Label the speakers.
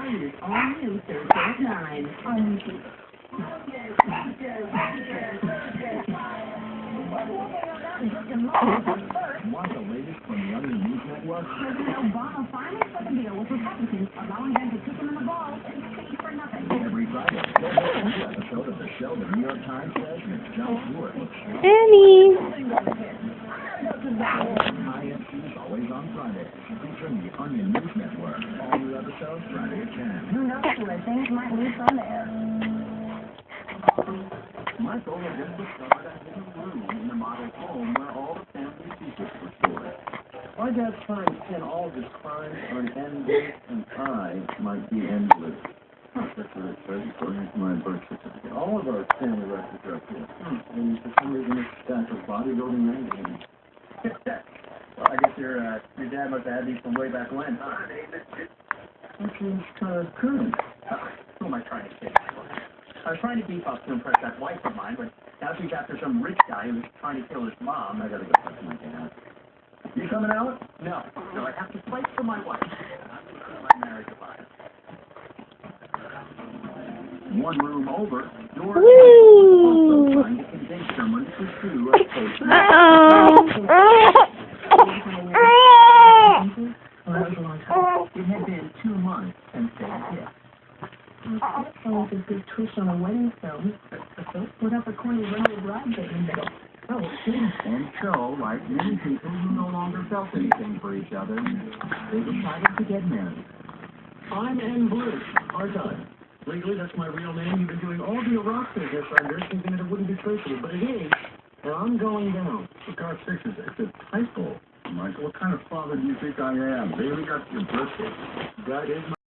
Speaker 1: values all new Thursday at 9 on YouTube.
Speaker 2: Want the latest from the Onion News Network?
Speaker 1: President Obama finally struck a deal with Republicans, allowing them to kick him in the balls and pay for nothing.
Speaker 2: Every Friday, a new episode of the show the New York Times says Ms. Jon Stewart looks
Speaker 3: Annie.
Speaker 2: ISC's always on Friday, featuring the Onion News Network. All new episodes Friday at 10.
Speaker 1: Who knows where things might lead from there.
Speaker 2: Michael had just discovered a hidden room in the model home where all the family secrets were stored. Our dad's trying to pin all of his crimes on N. and I might be endless. That's what it says according to my birth certificate. All of our family records are up here. And for some reason it's a stack of bodybuilding magazines.
Speaker 4: Well, I guess your dad must have had these from way back when.
Speaker 2: Actually, it's kind of current.
Speaker 4: Who am I trying to kid? I was trying to beef up to impress that wife of mine, but now she's after some rich guy who's trying to kill his mom.
Speaker 2: I gotta go talk to my dad.
Speaker 4: You coming out? No, I have to fight for my wife. I'm going to put my marriage alive.
Speaker 2: One room over, George
Speaker 3: Woo!
Speaker 2: also trying to convince someone to pursue a post. It had been 2 months since they hit.
Speaker 1: That was a good twist on a wedding film. Put up a corny runaway bride bit in the middle. Oh, geez.
Speaker 2: And so, like many people who no longer felt anything for each other, they decided to get married. I'm N. Blue, part-time. Legally, that's my real name. You've been doing all the rock business under, thinking that it wouldn't be traceable, but it is. And I'm going down. For God's sakes, it's a typo. Michael, what kind of father do you think I am? They only got your birthday. That is my